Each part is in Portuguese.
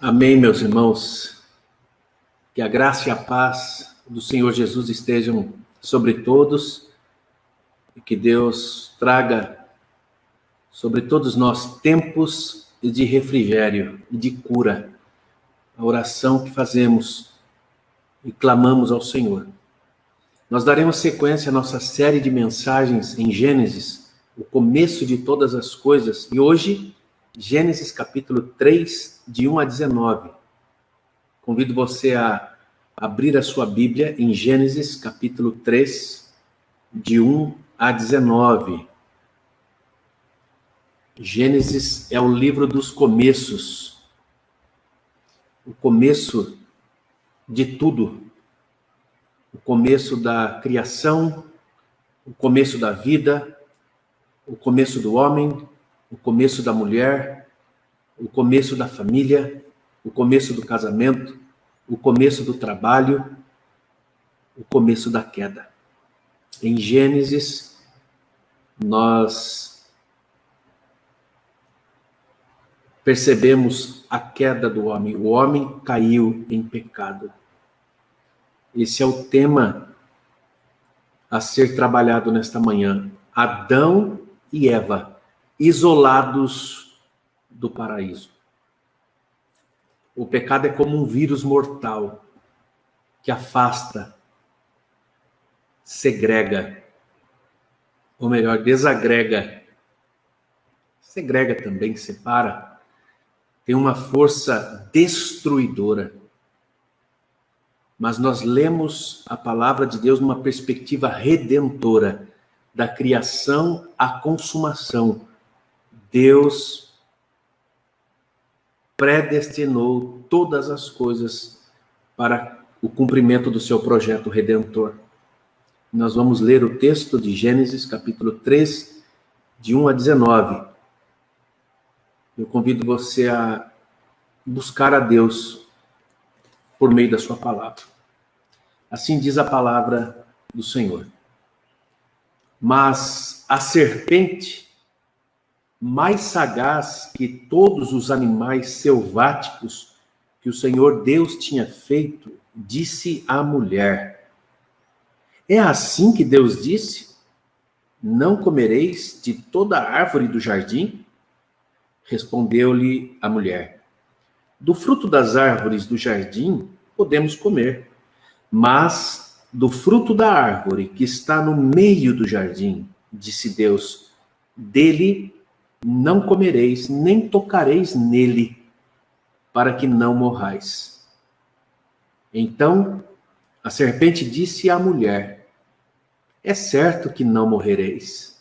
Amém, meus irmãos. Que a graça e a paz do Senhor Jesus estejam sobre todos e que Deus traga sobre todos nós tempos de refrigério e de cura. A oração que fazemos e clamamos ao Senhor. Nós daremos sequência à nossa série de mensagens em Gênesis, o começo de todas as coisas, e hoje, Gênesis capítulo 3, de 1 a 19. Convido você a abrir a sua Bíblia em Gênesis capítulo 3, de 1 a 19. Gênesis é o livro dos começos, o começo de tudo, o começo da criação, o começo da vida, o começo do homem, o começo da mulher, o começo da família, o começo do casamento, o começo do trabalho, o começo da queda. Em Gênesis, nós percebemos a queda do homem. O homem caiu em pecado. Esse é o tema a ser trabalhado nesta manhã. Adão e Eva, isolados do paraíso. O pecado é como um vírus mortal que afasta, segrega, ou melhor, desagrega. Segrega também, separa. Tem uma força destruidora. Mas nós lemos a palavra de Deus numa perspectiva redentora, da criação à consumação. Deus predestinou todas as coisas para o cumprimento do seu projeto redentor. Nós vamos ler o texto de Gênesis, capítulo 3, de 1 a 19. Eu convido você a buscar a Deus por meio da sua palavra. Assim diz a palavra do Senhor. Mas a serpente, mais sagaz que todos os animais selváticos que o Senhor Deus tinha feito, disse à mulher: é assim que Deus disse? Não comereis de toda a árvore do jardim? Respondeu-lhe a mulher: do fruto das árvores do jardim podemos comer, mas do fruto da árvore que está no meio do jardim, disse Deus, dele não comereis, nem tocareis nele, para que não morrais. Então a serpente disse à mulher: é certo que não morrereis,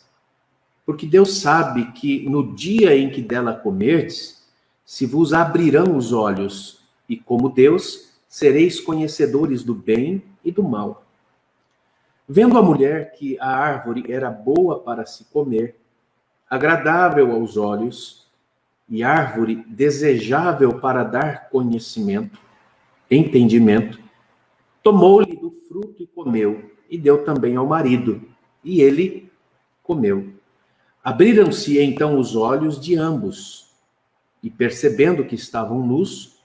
porque Deus sabe que no dia em que dela comerdes, se vos abrirão os olhos, e como Deus, sereis conhecedores do bem e do mal. Vendo a mulher que a árvore era boa para se comer, agradável aos olhos, e árvore desejável para dar conhecimento, entendimento, tomou-lhe do fruto e comeu, e deu também ao marido, e ele comeu. Abriram-se então os olhos de ambos, e percebendo que estavam nus,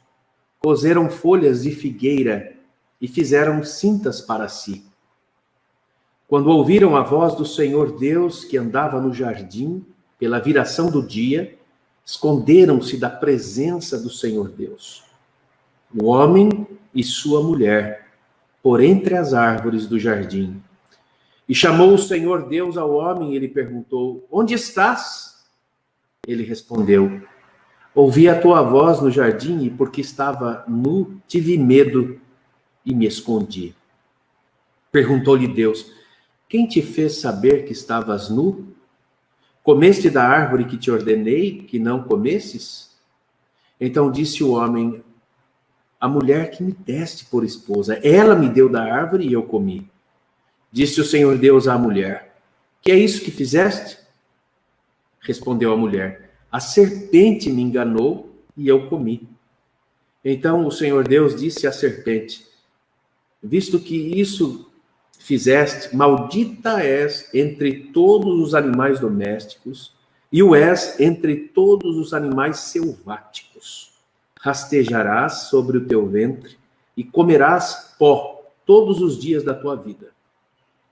coseram folhas de figueira e fizeram cintas para si. Quando ouviram a voz do Senhor Deus que andava no jardim, pela viração do dia, esconderam-se da presença do Senhor Deus, o homem e sua mulher, por entre as árvores do jardim. E chamou o Senhor Deus ao homem e ele perguntou: onde estás? Ele respondeu: ouvi a tua voz no jardim e porque estava nu, tive medo e me escondi. Perguntou-lhe Deus: quem te fez saber que estavas nu? Comeste da árvore que te ordenei que não comesses? Então disse o homem: a mulher que me deste por esposa, ela me deu da árvore e eu comi. Disse o Senhor Deus à mulher: que é isso que fizeste? Respondeu a mulher: a serpente me enganou e eu comi. Então o Senhor Deus disse à serpente: visto que isso fizeste, maldita és entre todos os animais domésticos e o és entre todos os animais selváticos. rastejarás sobre o teu ventre e comerás pó todos os dias da tua vida.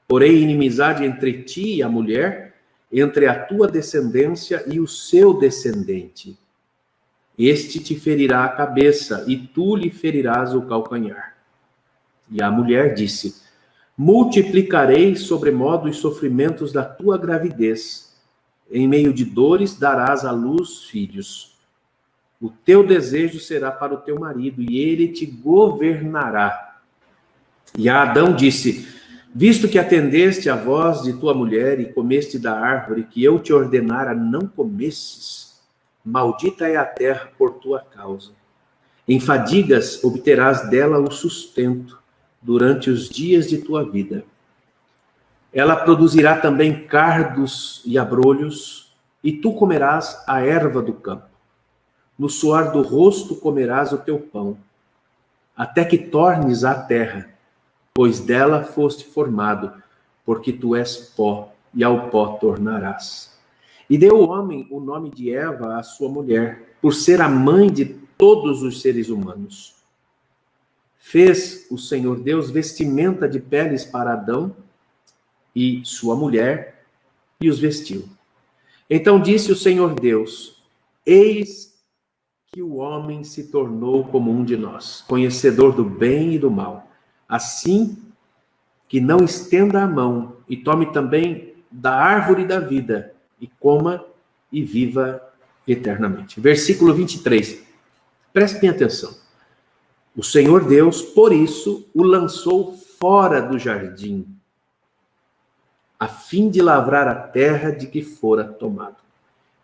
Porém, inimizade entre ti e a mulher, entre a tua descendência e o seu descendente. Este te ferirá a cabeça, e tu lhe ferirás o calcanhar. E a mulher disse: multiplicarei sobremodo os sofrimentos da tua gravidez. Em meio de dores darás à luz filhos. O teu desejo será para o teu marido, e ele te governará. E a Adão disse: visto que atendeste à voz de tua mulher e comeste da árvore que eu te ordenara não comesses, maldita é a terra por tua causa. Em fadigas obterás dela o sustento durante os dias de tua vida. Ela produzirá também cardos e abrolhos, e tu comerás a erva do campo. No suor do rosto comerás o teu pão, até que tornes à terra, pois dela foste formado, porque tu és pó, e ao pó tornarás. E deu o homem o nome de Eva à sua mulher, por ser a mãe de todos os seres humanos. Fez o Senhor Deus vestimenta de peles para Adão e sua mulher, e os vestiu. Então disse o Senhor Deus: eis que o homem se tornou como um de nós, conhecedor do bem e do mal. Assim que não estenda a mão e tome também da árvore da vida e coma e viva eternamente. Versículo 23. Prestem atenção. O Senhor Deus, por isso, o lançou fora do jardim, a fim de lavrar a terra de que fora tomado.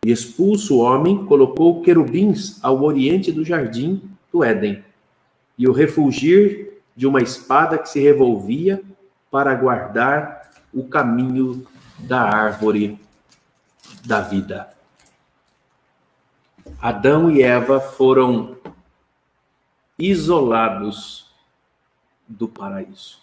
E expulso o homem, colocou querubins ao oriente do jardim do Éden, e o refulgir de uma espada que se revolvia para guardar o caminho da árvore da vida. Adão e Eva foram isolados do paraíso,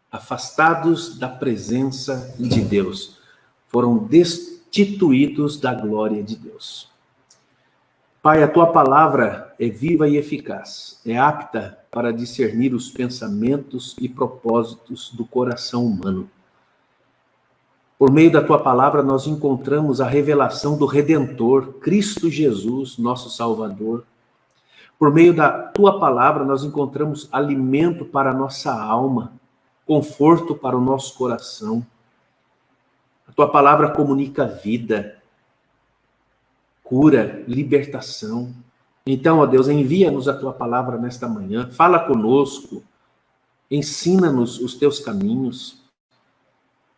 afastados da presença de Deus, foram destituídos da glória de Deus. Pai, a tua palavra é viva e eficaz, é apta para discernir os pensamentos e propósitos do coração humano. Por meio da tua palavra, nós encontramos a revelação do Redentor, Cristo Jesus, nosso Salvador. Por meio da tua palavra, nós encontramos alimento para a nossa alma, conforto para o nosso coração. A tua palavra comunica vida, cura, libertação. Então, ó Deus, envia-nos a tua palavra nesta manhã, fala conosco, ensina-nos os teus caminhos.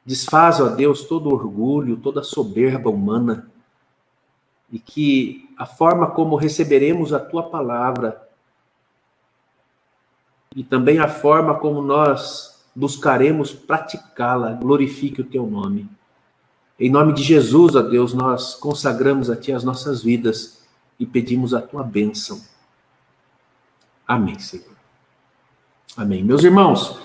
Desfaz, ó Deus, todo orgulho, toda soberba humana, e que a forma como receberemos a tua palavra e também a forma como nós buscaremos praticá-la, glorifique o teu nome. Em nome de Jesus, ó Deus, nós consagramos a ti as nossas vidas e pedimos a tua bênção. Amém, Senhor. Amém. Meus irmãos,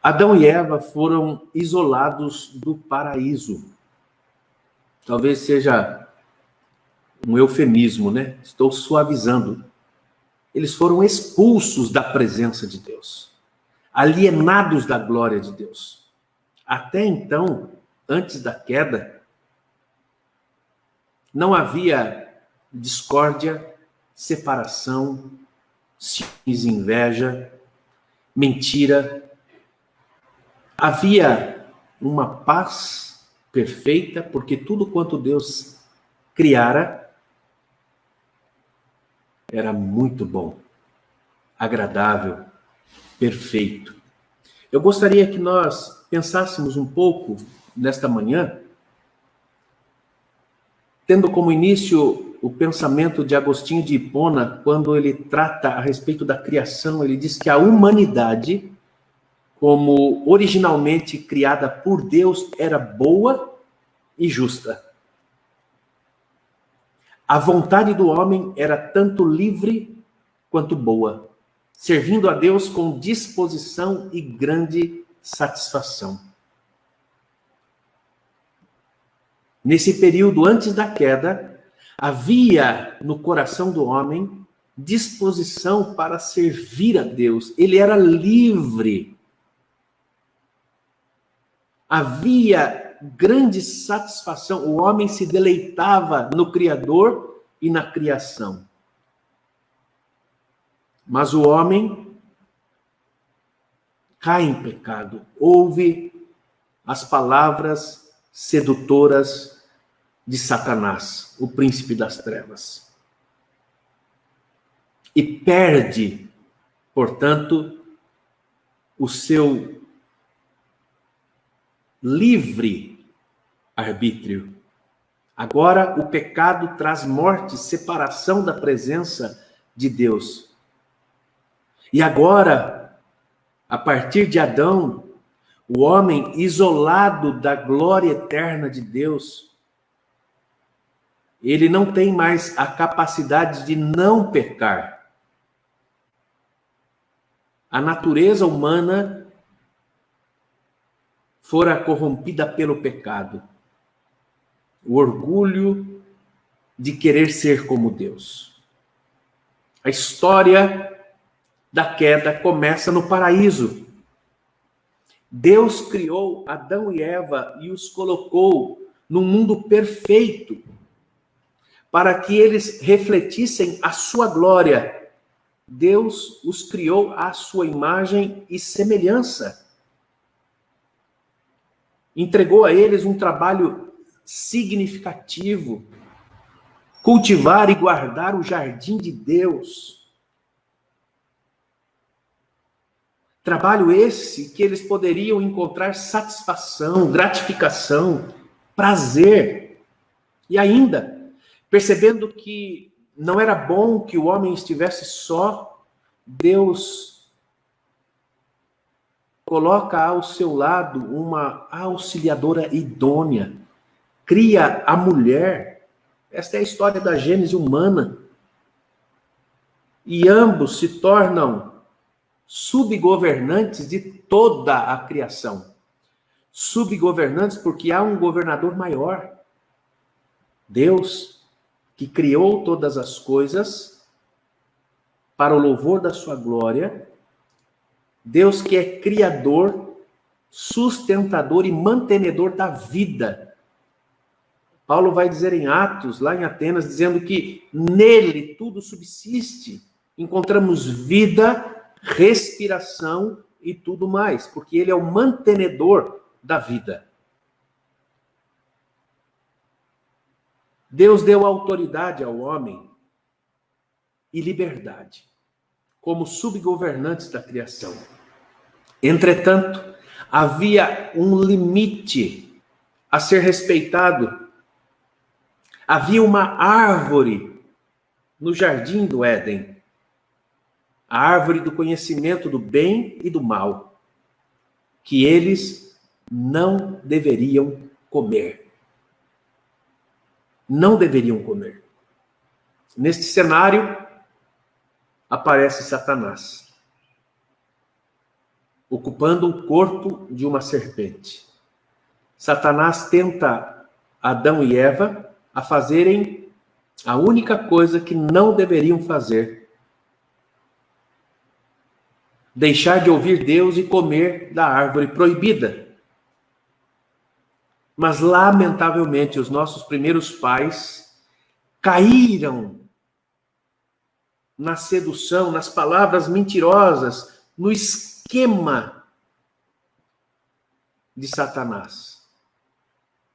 Adão e Eva foram isolados do paraíso. Talvez seja um eufemismo, né? Estou suavizando. Eles foram expulsos da presença de Deus, alienados da glória de Deus. Até então, antes da queda, não havia discórdia, separação, ciúmes, inveja, mentira. Havia uma paz perfeita, porque tudo quanto Deus criara era muito bom, agradável, perfeito. Eu gostaria que nós pensássemos um pouco nesta manhã, tendo como início o pensamento de Agostinho de Hipona, quando ele trata a respeito da criação. Ele diz que a humanidade, como originalmente criada por Deus, era boa e justa. A vontade do homem era tanto livre quanto boa, servindo a Deus com disposição e grande satisfação. Nesse período antes da queda, havia no coração do homem disposição para servir a Deus. Ele era livre. Havia grande satisfação. O homem se deleitava no Criador e na criação. Mas o homem cai em pecado, ouve as palavras sedutoras de Satanás, o príncipe das trevas. E perde, portanto, o seu livre arbítrio. Agora o pecado traz morte, separação da presença de Deus. E agora, a partir de Adão, o homem isolado da glória eterna de Deus, ele não tem mais a capacidade de não pecar. A natureza humana fora corrompida pelo pecado. O orgulho de querer ser como Deus. A história da queda começa no paraíso. Deus criou Adão e Eva e os colocou num mundo perfeito para que eles refletissem a sua glória. Deus os criou à sua imagem e semelhança. Entregou a eles um trabalho significativo: cultivar e guardar o jardim de Deus. Trabalho esse que eles poderiam encontrar satisfação, gratificação, prazer. E ainda, percebendo que não era bom que o homem estivesse só, Deus coloca ao seu lado uma auxiliadora idônea. Cria a mulher. Esta é a história da gênese humana. E ambos se tornam subgovernantes de toda a criação. Subgovernantes porque há um governador maior. Deus, que criou todas as coisas para o louvor da sua glória. Deus que é criador, sustentador e mantenedor da vida. Paulo vai dizer em Atos, lá em Atenas, dizendo que nele tudo subsiste. Encontramos vida, respiração e tudo mais, porque ele é o mantenedor da vida. Deus deu autoridade ao homem e liberdade, como subgovernantes da criação. Entretanto, havia um limite a ser respeitado. Havia uma árvore no jardim do Éden, a árvore do conhecimento do bem e do mal, que eles não deveriam comer. Não deveriam comer. Neste cenário, aparece Satanás, ocupando o corpo de uma serpente. Satanás tenta Adão e Eva a fazerem a única coisa que não deveriam fazer: deixar de ouvir Deus e comer da árvore proibida. Mas, lamentavelmente, os nossos primeiros pais caíram na sedução, nas palavras mentirosas, no esquema de Satanás.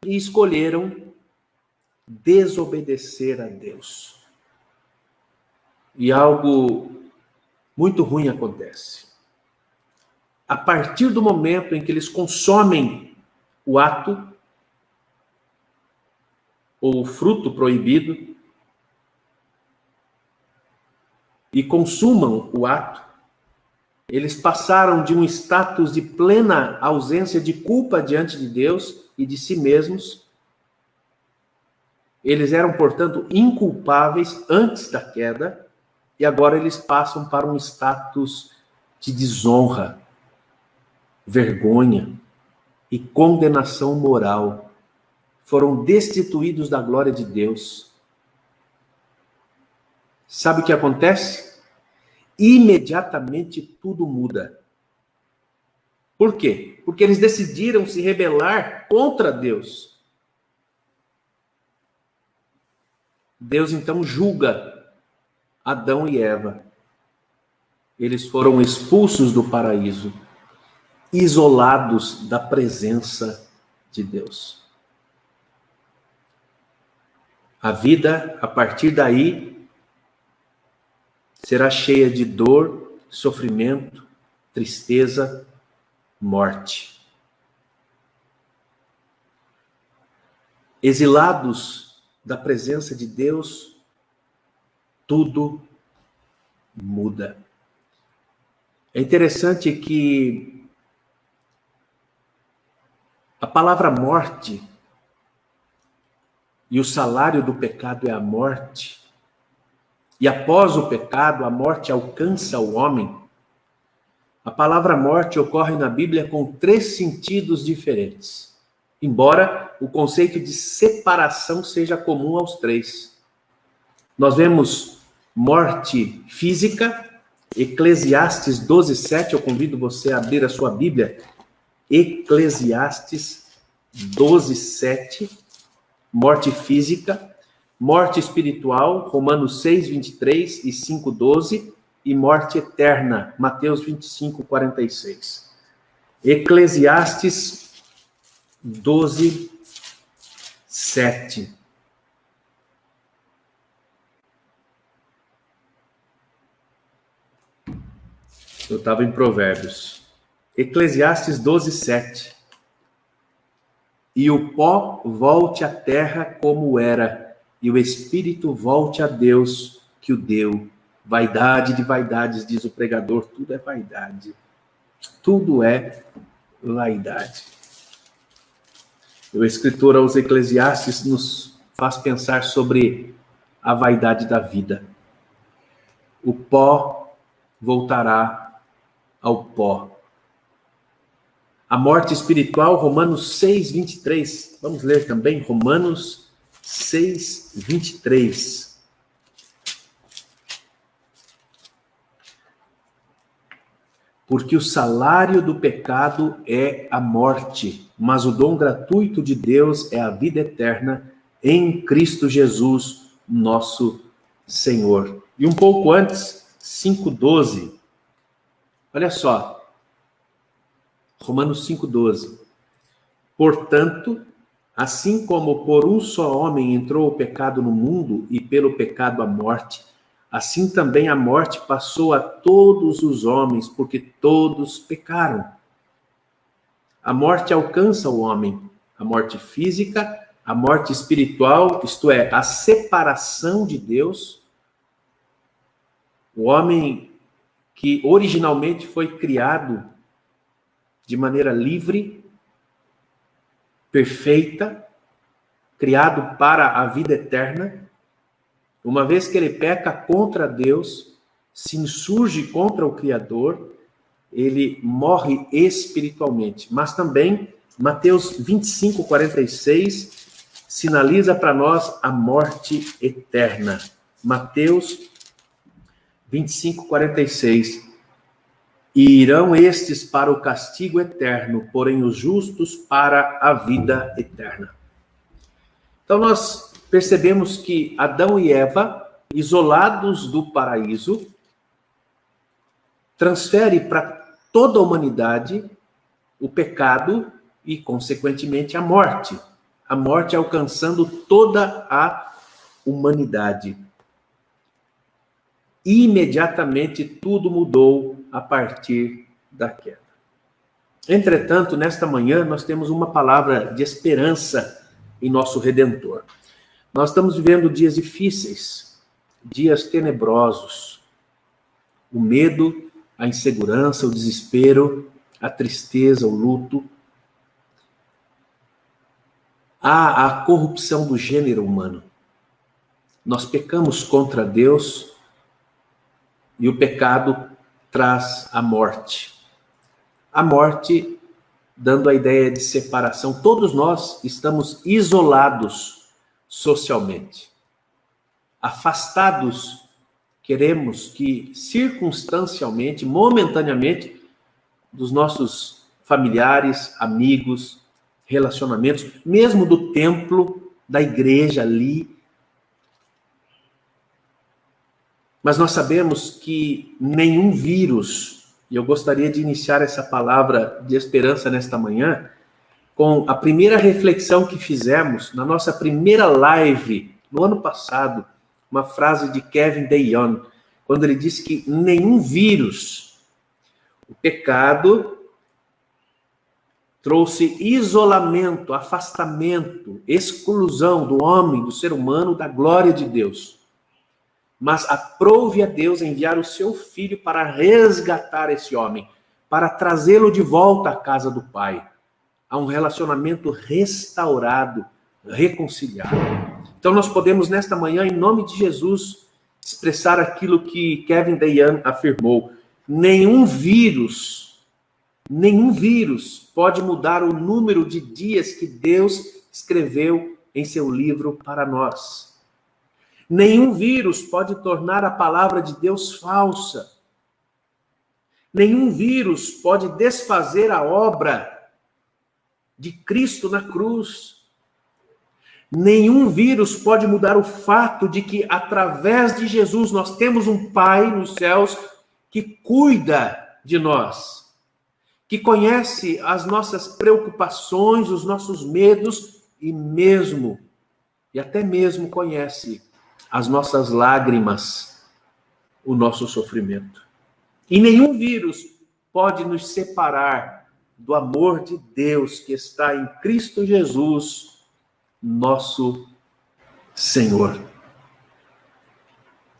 E escolheram desobedecer a Deus. E algo muito ruim acontece. A partir do momento em que eles consomem o ato, ou o fruto proibido, e consumam o ato, eles passaram de um status de plena ausência de culpa diante de Deus e de si mesmos. Eles eram, portanto, inculpáveis antes da queda, e agora eles passam para um status de desonra, vergonha e condenação moral. Foram destituídos da glória de Deus. sabe o que acontece? Imediatamente tudo muda. Por quê? Porque eles decidiram se rebelar contra Deus. Deus então julga Adão e Eva. Eles foram expulsos do paraíso, isolados da presença de Deus. A vida, a partir daí, será cheia de dor, sofrimento, tristeza, morte. Exilados da presença de Deus, tudo muda. É interessante que a palavra morte e o salário do pecado é a morte, e após o pecado, a morte alcança o homem. A palavra morte ocorre na Bíblia com 3 sentidos diferentes, embora o conceito de separação seja comum aos 3. Nós vemos morte física, Eclesiastes 12:7, eu convido você a abrir a sua Bíblia, Eclesiastes 12:7, morte física, morte espiritual, Romanos 6:23 e 5:12, e morte eterna, Mateus 25:46. Eclesiastes 12:7. Eu estava em Provérbios. Eclesiastes 12:7. E o pó volte à terra como era, e o espírito volte a Deus que o deu. Vaidade de vaidades, diz o pregador, tudo é vaidade. Tudo é vaidade. O escritor aos Eclesiastes nos faz pensar sobre a vaidade da vida. O pó voltará ao pó. A morte espiritual, Romanos 6:23. Vamos ler também Romanos 6:23. Porque o salário do pecado é a morte, mas o dom gratuito de Deus é a vida eterna em Cristo Jesus, nosso Senhor. E um pouco antes, 5:12. Olha só. Romanos 5:12. Portanto, assim como por um só homem entrou o pecado no mundo e pelo pecado a morte, assim também a morte passou a todos os homens, porque todos pecaram. A morte alcança o homem, a morte física, a morte espiritual, isto é, a separação de Deus. O homem que originalmente foi criado de maneira livre, perfeita, criado para a vida eterna, uma vez que ele peca contra Deus, se insurge contra o Criador, ele morre espiritualmente. Mas também, Mateus 25:46, sinaliza para nós a morte eterna. Mateus 25:46. E irão estes para o castigo eterno, porém os justos para a vida eterna. Então nós percebemos que Adão e Eva, isolados do paraíso, transfere para toda a humanidade o pecado e, consequentemente, a morte. A morte alcançando toda a humanidade. Imediatamente tudo mudou a partir da queda. Entretanto, nesta manhã, nós temos uma palavra de esperança em nosso Redentor. Nós estamos vivendo dias difíceis, dias tenebrosos. O medo, a insegurança, o desespero, a tristeza, o luto. Há a corrupção do gênero humano. Nós pecamos contra Deus e o pecado traz a morte. A morte, dando a ideia de separação. Todos nós estamos isolados socialmente, afastados queremos que circunstancialmente, momentaneamente, dos nossos familiares, amigos, relacionamentos, mesmo do templo, da igreja ali. Mas nós sabemos que nenhum vírus, e eu gostaria de iniciar essa palavra de esperança nesta manhã, com a primeira reflexão que fizemos na nossa primeira live no ano passado, uma frase de Kevin DeYoung, quando ele disse que nenhum vírus, o pecado trouxe isolamento, afastamento, exclusão do homem, do ser humano, da glória de Deus. Mas aprove a Deus enviar o seu Filho para resgatar esse homem, para trazê-lo de volta à casa do Pai, a um relacionamento restaurado, reconciliado. Então nós podemos nesta manhã, em nome de Jesus, expressar aquilo que Kevin DeYoung afirmou: nenhum vírus pode mudar o número de dias que Deus escreveu em seu livro para nós. Nenhum vírus pode tornar a palavra de Deus falsa. Nenhum vírus pode desfazer a obra de Cristo na cruz. Nenhum vírus pode mudar o fato de que, através de Jesus, nós temos um Pai nos céus que cuida de nós, que conhece as nossas preocupações, os nossos medos e até mesmo conhece as nossas lágrimas, o nosso sofrimento. E nenhum vírus pode nos separar do amor de Deus que está em Cristo Jesus, nosso Senhor.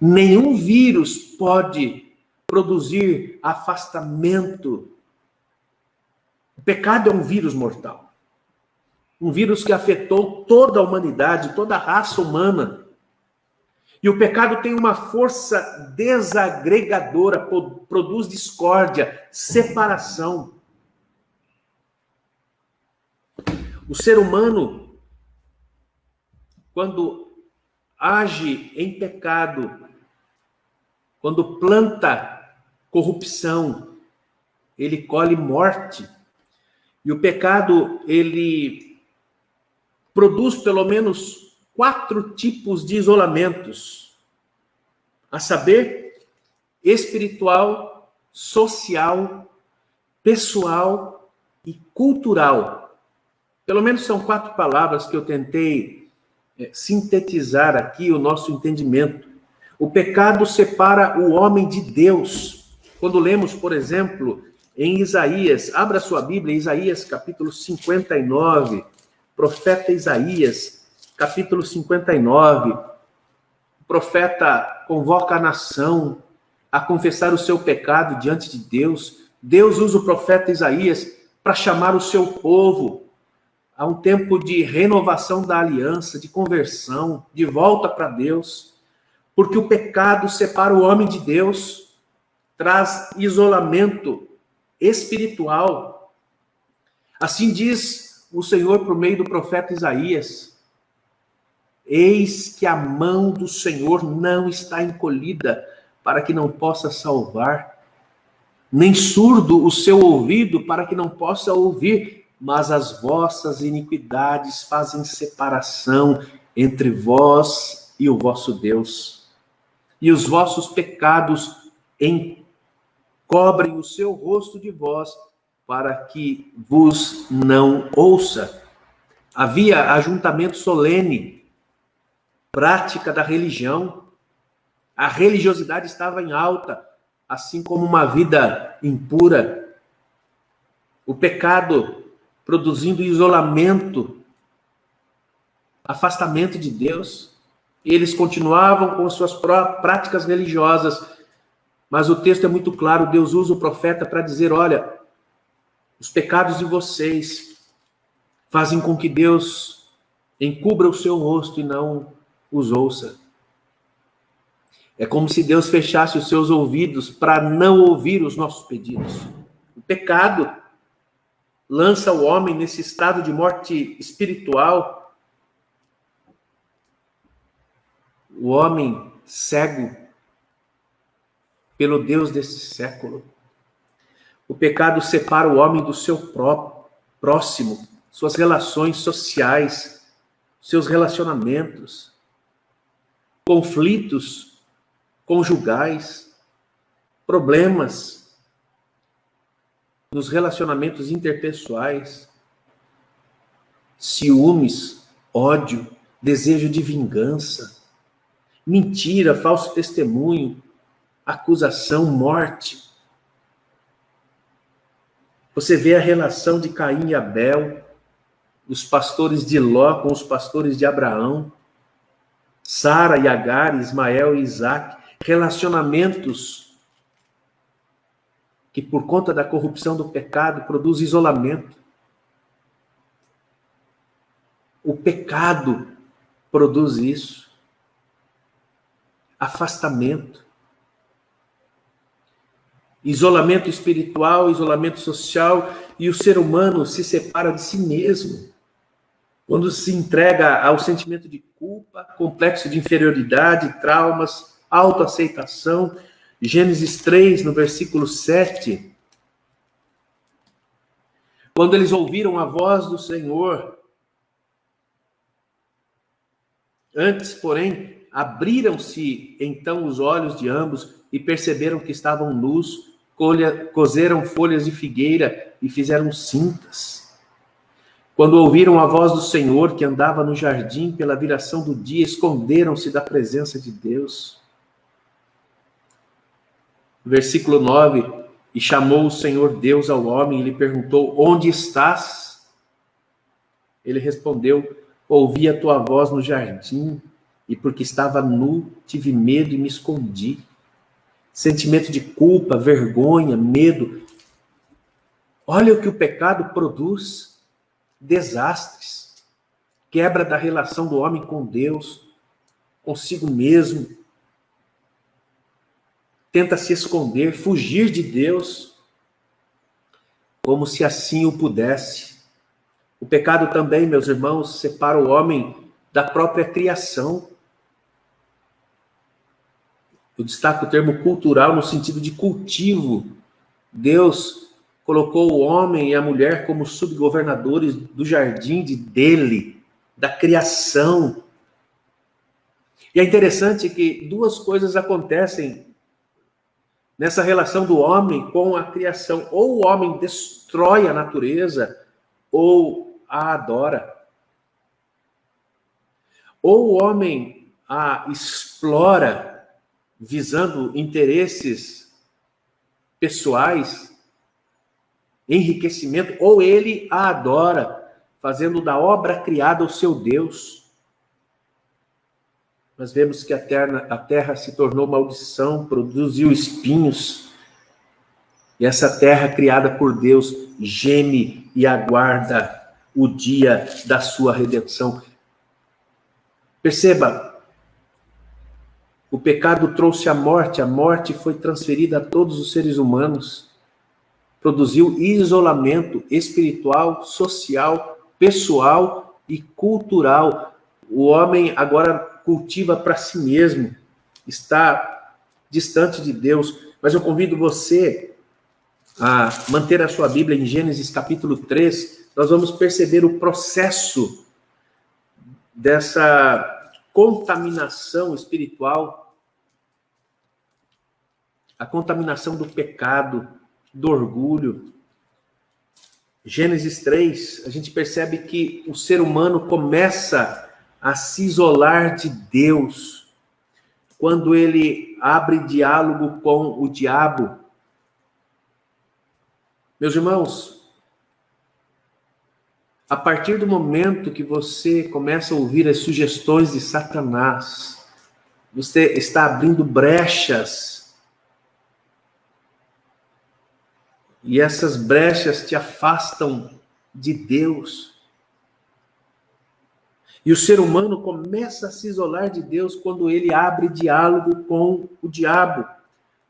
Nenhum vírus pode produzir afastamento. O pecado é um vírus mortal. Um vírus que afetou toda a humanidade, toda a raça humana. E o pecado tem uma força desagregadora, produz discórdia, separação. O ser humano, quando age em pecado, quando planta corrupção, ele colhe morte. E o pecado, ele produz pelo menos 4 tipos de isolamentos, a saber, espiritual, social, pessoal e cultural. Pelo menos são 4 palavras que eu tentei sintetizar aqui o nosso entendimento. O pecado separa o homem de Deus. Quando lemos, por exemplo, em Isaías, abra sua Bíblia, Isaías capítulo 59, profeta Isaías, capítulo 59, o profeta convoca a nação a confessar o seu pecado diante de Deus. Deus usa o profeta Isaías para chamar o seu povo a um tempo de renovação da aliança, de conversão, de volta para Deus, porque o pecado separa o homem de Deus, traz isolamento espiritual. Assim diz o Senhor por meio do profeta Isaías: eis que a mão do Senhor não está encolhida para que não possa salvar, nem surdo o seu ouvido para que não possa ouvir, mas as vossas iniquidades fazem separação entre vós e o vosso Deus, e os vossos pecados encobrem o seu rosto de vós, para que vos não ouça. Havia ajuntamento solene, prática da religião. A religiosidade estava em alta, assim como uma vida impura. O pecado produzindo isolamento, afastamento de Deus. Eles continuavam com suas práticas religiosas, mas o texto é muito claro. Deus usa o profeta para dizer: olha, os pecados de vocês fazem com que Deus encubra o seu rosto e não os ouça. É como se Deus fechasse os seus ouvidos para não ouvir os nossos pedidos. O pecado lança o homem nesse estado de morte espiritual. O homem cego, pelo Deus desse século. O pecado separa o homem do seu próximo, suas relações sociais, seus relacionamentos, conflitos conjugais, problemas nos relacionamentos interpessoais, ciúmes, ódio, desejo de vingança, mentira, falso testemunho, acusação, morte. Você vê a relação de Caim e Abel, os pastores de Ló com os pastores de Abraão, Sara e Agar, Ismael e Isaac, relacionamentos que por conta da corrupção do pecado produz isolamento. O pecado produz isso. Afastamento. Isolamento espiritual, isolamento social, e o ser humano se separa de si mesmo. Quando se entrega ao sentimento de culpa, complexo de inferioridade, traumas, autoaceitação. Gênesis 3, no versículo 7. Quando eles ouviram a voz do Senhor, antes, porém, abriram-se então os olhos de ambos e perceberam que estavam nus, coseram folhas de figueira e fizeram cintas. Quando ouviram a voz do Senhor que andava no jardim pela viração do dia, esconderam-se da presença de Deus. Versículo 9, e chamou o Senhor Deus ao homem e lhe perguntou, onde estás? Ele respondeu, ouvi a tua voz no jardim, e porque estava nu, tive medo e me escondi. Sentimento de culpa, vergonha, medo. Olha o que o pecado produz. Desastres. Quebra da relação do homem com Deus, consigo mesmo. Tenta se esconder, fugir de Deus, como se assim o pudesse. O pecado também, meus irmãos, separa o homem da própria criação. Eu destaco o termo cultural no sentido de cultivo. Deus colocou o homem e a mulher como subgovernadores do jardim dele, da criação. E é interessante que duas coisas acontecem nessa relação do homem com a criação. Ou o homem destrói a natureza, ou a adora. Ou o homem a explora, visando interesses pessoais, enriquecimento, ou ele a adora, fazendo da obra criada o seu Deus. Nós vemos que a terra se tornou maldição, produziu espinhos, e essa terra criada por Deus geme e aguarda o dia da sua redenção. Perceba, o pecado trouxe a morte foi transferida a todos os seres humanos, produziu isolamento espiritual, social, pessoal e cultural. O homem agora cultiva para si mesmo, está distante de Deus. Mas eu convido você a manter a sua Bíblia em Gênesis capítulo 3, nós vamos perceber o processo dessa contaminação espiritual, a contaminação do pecado, do orgulho. Gênesis 3, a gente percebe que o ser humano começa a se isolar de Deus quando ele abre diálogo com o diabo. Meus irmãos, a partir do momento que você começa a ouvir as sugestões de Satanás, você está abrindo brechas. E essas brechas te afastam de Deus. E o ser humano começa a se isolar de Deus quando ele abre diálogo com o diabo.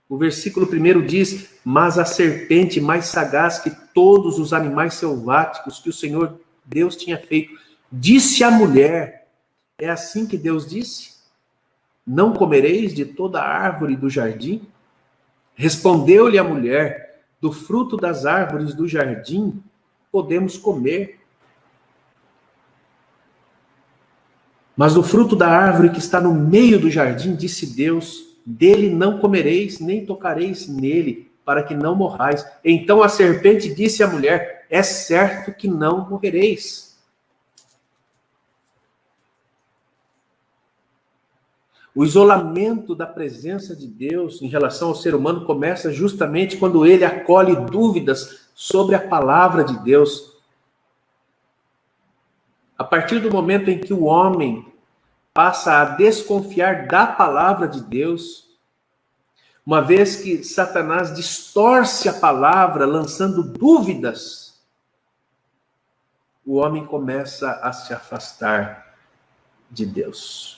O versículo 1 diz, mas a serpente mais sagaz que todos os animais selváticos que o Senhor Deus tinha feito, disse à mulher, é assim que Deus disse? Não comereis de toda a árvore do jardim? Respondeu-lhe a mulher: do fruto das árvores do jardim podemos comer. Mas do fruto da árvore que está no meio do jardim, disse Deus: dele não comereis, nem tocareis nele, para que não morrais. Então a serpente disse à mulher: é certo que não morrereis. O isolamento da presença de Deus em relação ao ser humano começa justamente quando ele acolhe dúvidas sobre a palavra de Deus. A partir do momento em que o homem passa a desconfiar da palavra de Deus, uma vez que Satanás distorce a palavra, lançando dúvidas, o homem começa a se afastar de Deus.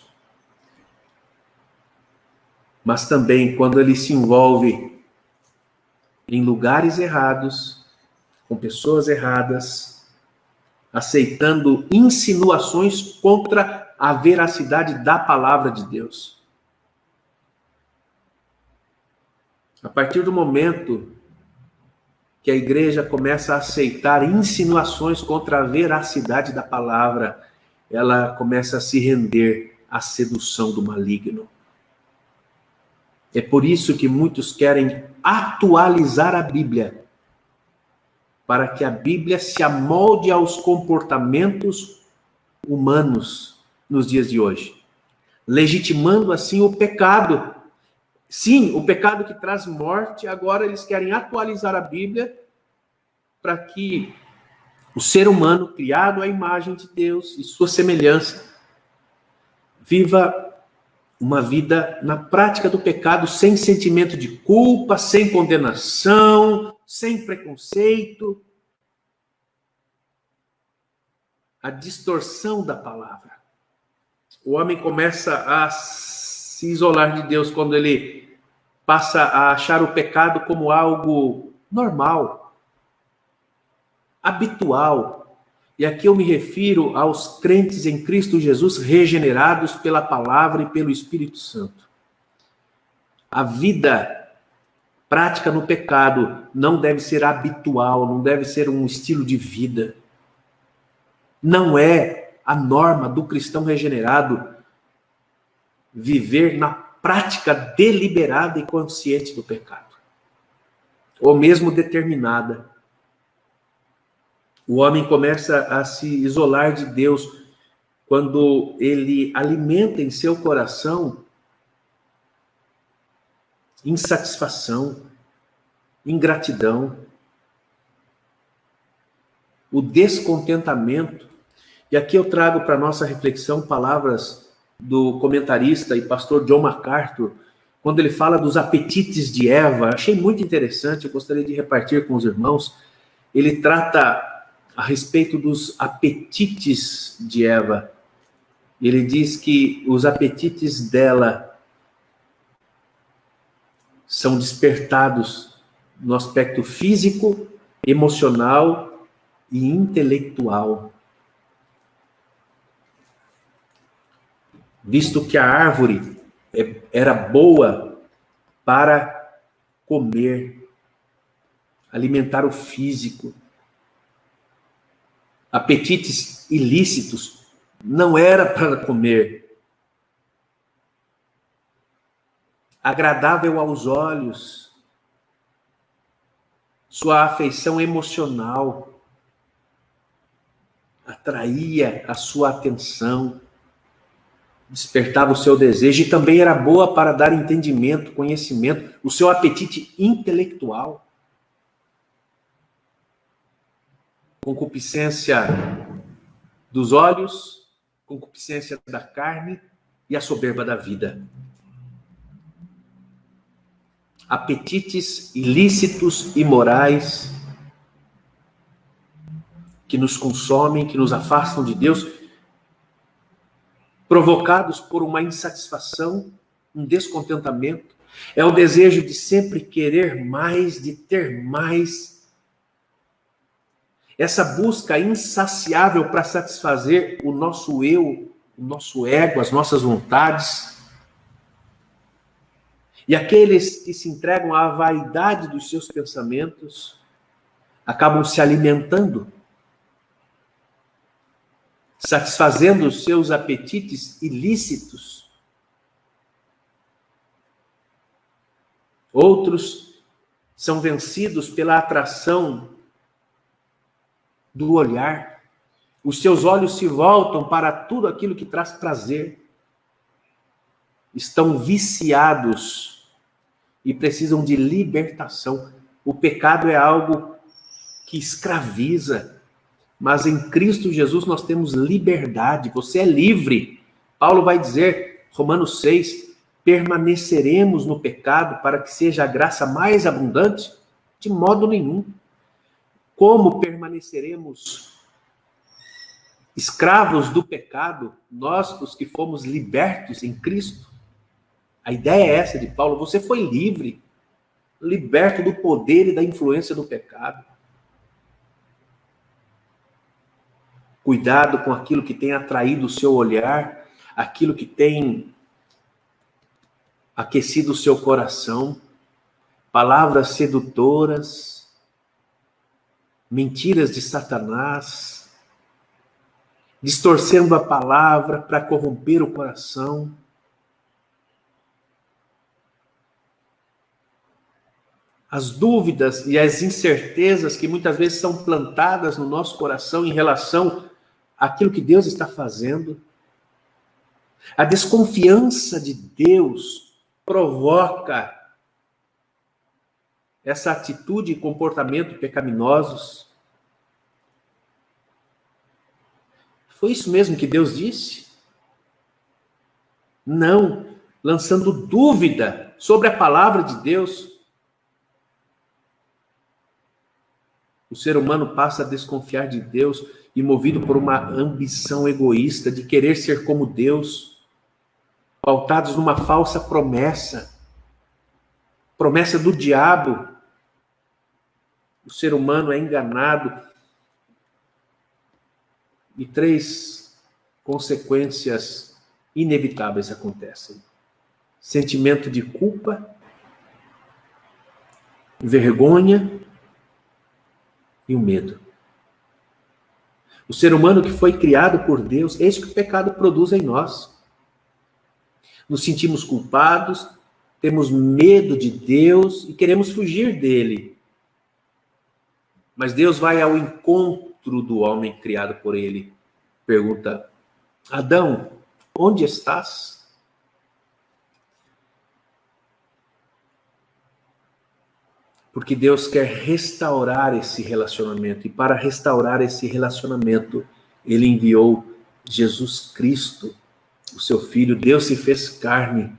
Mas também quando ele se envolve em lugares errados, com pessoas erradas, aceitando insinuações contra a veracidade da palavra de Deus. A partir do momento que a igreja começa a aceitar insinuações contra a veracidade da palavra, ela começa a se render à sedução do maligno. É por isso que muitos querem atualizar a Bíblia, para que a Bíblia se amolde aos comportamentos humanos nos dias de hoje, legitimando assim o pecado. Sim, o pecado que traz morte, agora eles querem atualizar a Bíblia para que o ser humano, criado à imagem de Deus e sua semelhança, viva uma vida na prática do pecado, sem sentimento de culpa, sem condenação, sem preconceito. A distorção da palavra. O homem começa a se isolar de Deus quando ele passa a achar o pecado como algo normal, habitual. E aqui eu me refiro aos crentes em Cristo Jesus, regenerados pela palavra e pelo Espírito Santo. A vida prática no pecado não deve ser habitual, não deve ser um estilo de vida. Não é a norma do cristão regenerado viver na prática deliberada e consciente do pecado, ou mesmo determinada. O homem começa a se isolar de Deus quando ele alimenta em seu coração insatisfação, ingratidão, o descontentamento. E aqui eu trago para a nossa reflexão palavras do comentarista e pastor John MacArthur, quando ele fala dos apetites de Eva. Achei muito interessante, eu gostaria de repartir com os irmãos. Ele trata a respeito dos apetites de Eva. Ele diz que os apetites dela são despertados no aspecto físico, emocional e intelectual. Visto que a árvore era boa para comer, alimentar o físico. Apetites ilícitos não era para comer. Agradável aos olhos, sua afeição emocional atraía a sua atenção, despertava o seu desejo, e também era boa para dar entendimento, conhecimento, o seu apetite intelectual. Concupiscência dos olhos, concupiscência da carne e a soberba da vida. Apetites ilícitos e morais que nos consomem, que nos afastam de Deus, provocados por uma insatisfação, um descontentamento. É o desejo de sempre querer mais, de ter mais. Essa busca insaciável para satisfazer o nosso eu, o nosso ego, as nossas vontades. E aqueles que se entregam à vaidade dos seus pensamentos acabam se alimentando, satisfazendo os seus apetites ilícitos. Outros são vencidos pela atração do olhar. Os seus olhos se voltam para tudo aquilo que traz prazer. Estão viciados e precisam de libertação. O pecado é algo que escraviza, mas em Cristo Jesus nós temos liberdade. Você é livre. Paulo vai dizer, Romanos 6, permaneceremos no pecado para que seja a graça mais abundante? De modo nenhum. Como permaneceremos escravos do pecado, nós, os que fomos libertos em Cristo? A ideia é essa de Paulo. Você foi livre, liberto do poder e da influência do pecado. Cuidado com aquilo que tem atraído o seu olhar, aquilo que tem aquecido o seu coração, palavras sedutoras, mentiras de Satanás, distorcendo a palavra para corromper o coração. As dúvidas e as incertezas que muitas vezes são plantadas no nosso coração em relação àquilo que Deus está fazendo. A desconfiança de Deus provoca essa atitude e comportamento pecaminosos. Foi isso mesmo que Deus disse? Não, lançando dúvida sobre a palavra de Deus. O ser humano passa a desconfiar de Deus e movido por uma ambição egoísta de querer ser como Deus, pautados numa falsa promessa do diabo. O ser humano é enganado e 3 consequências inevitáveis acontecem: sentimento de culpa, vergonha e o medo. O ser humano que foi criado por Deus, é isso que o pecado produz em nós. Nos sentimos culpados, temos medo de Deus e queremos fugir dele. Mas Deus vai ao encontro do homem criado por ele. Pergunta: Adão, onde estás? Porque Deus quer restaurar esse relacionamento. E para restaurar esse relacionamento, ele enviou Jesus Cristo, o seu Filho. Deus se fez carne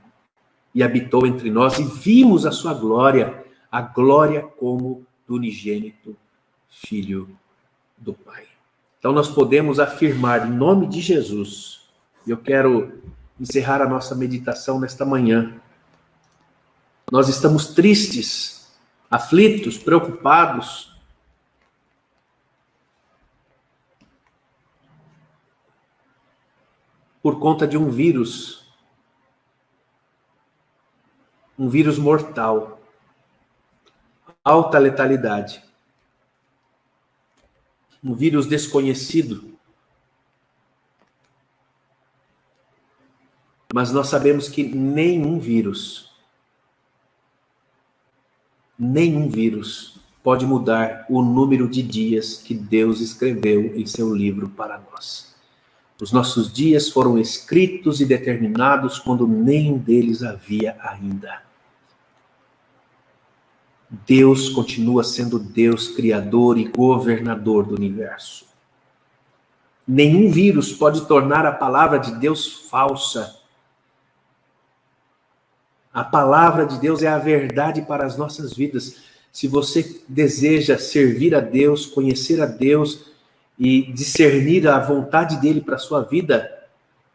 e habitou entre nós. E vimos a sua glória, a glória como do unigênito Filho do Pai. Então nós podemos afirmar em nome de Jesus, e eu quero encerrar a nossa meditação nesta manhã. Nós estamos tristes, aflitos, preocupados, por conta de um vírus mortal, alta letalidade, um vírus desconhecido. Mas nós sabemos que nenhum vírus pode mudar o número de dias que Deus escreveu em seu livro para nós. Os nossos dias foram escritos e determinados quando nenhum deles havia ainda. Deus continua sendo Deus, criador e governador do universo. Nenhum vírus pode tornar a palavra de Deus falsa. A palavra de Deus é a verdade para as nossas vidas. Se você deseja servir a Deus, conhecer a Deus e discernir a vontade dele para a sua vida,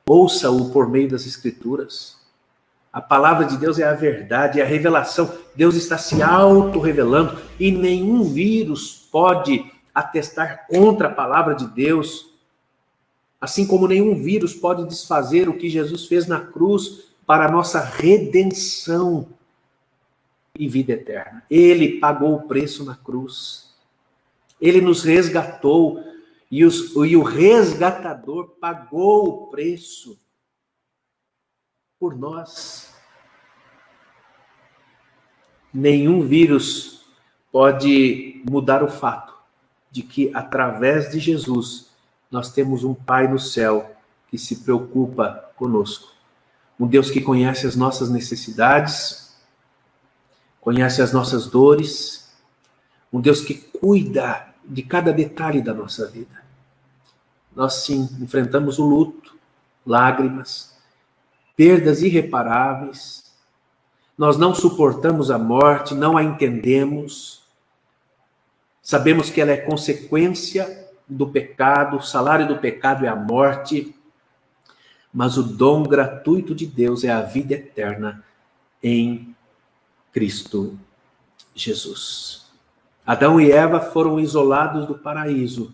ouça-o por meio das Escrituras. A palavra de Deus é a verdade, é a revelação. Deus está se auto-revelando e nenhum vírus pode atestar contra a palavra de Deus. Assim como nenhum vírus pode desfazer o que Jesus fez na cruz para a nossa redenção. e vida eterna. Ele pagou o preço na cruz. Ele nos resgatou e o resgatador pagou o preço por nós. Nenhum vírus pode mudar o fato de que, através de Jesus, nós temos um Pai no céu que se preocupa conosco. Um Deus que conhece as nossas necessidades, conhece as nossas dores, um Deus que cuida de cada detalhe da nossa vida. Nós, sim, enfrentamos o luto, lágrimas, perdas irreparáveis. Nós não suportamos a morte, não a entendemos. Sabemos que ela é consequência do pecado, o salário do pecado é a morte, mas o dom gratuito de Deus é a vida eterna em Cristo Jesus. Adão e Eva foram isolados do paraíso,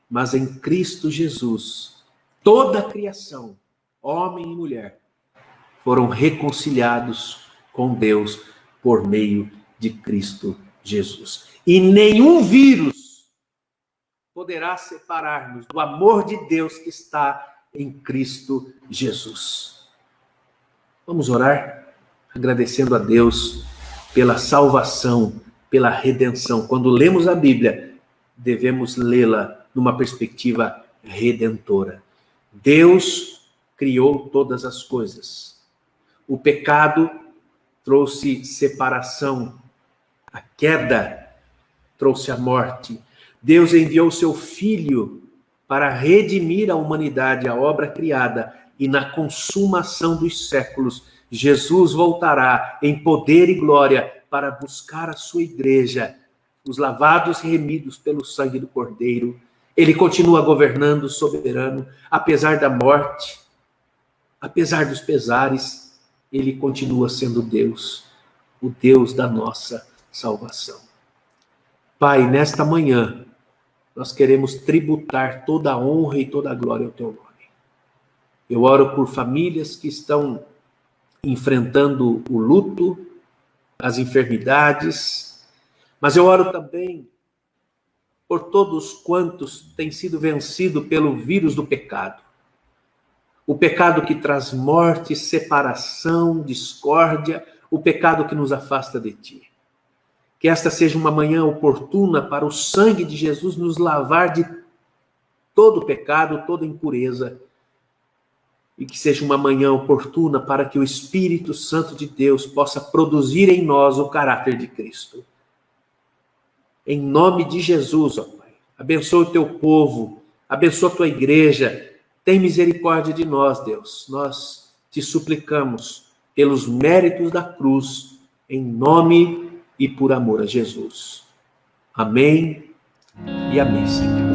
mas em Cristo Jesus, toda a criação, homem e mulher, foram reconciliados com Deus por meio de Cristo Jesus. E nenhum vírus poderá separar-nos do amor de Deus que está em Cristo Jesus. Vamos orar agradecendo a Deus pela salvação, pela redenção. Quando lemos a Bíblia, devemos lê-la numa perspectiva redentora. Deus criou todas as coisas. O pecado trouxe separação, a queda trouxe a morte. Deus enviou seu Filho para redimir a humanidade, a obra criada, e na consumação dos séculos, Jesus voltará em poder e glória para buscar a sua igreja, os lavados e remidos pelo sangue do Cordeiro. Ele continua governando, soberano, apesar da morte, apesar dos pesares. Ele continua sendo Deus, o Deus da nossa salvação. Pai, nesta manhã, nós queremos tributar toda a honra e toda a glória ao teu nome. Eu oro por famílias que estão enfrentando o luto, as enfermidades, mas eu oro também por todos quantos têm sido vencidos pelo vírus do pecado. O pecado que traz morte, separação, discórdia, o pecado que nos afasta de ti. Que esta seja uma manhã oportuna para o sangue de Jesus nos lavar de todo pecado, toda impureza. E que seja uma manhã oportuna para que o Espírito Santo de Deus possa produzir em nós o caráter de Cristo. Em nome de Jesus, ó Pai, abençoa o teu povo, abençoa a tua igreja. Tem misericórdia de nós, Deus. Nós te suplicamos pelos méritos da cruz, em nome e por amor a Jesus. Amém e amém, Senhor.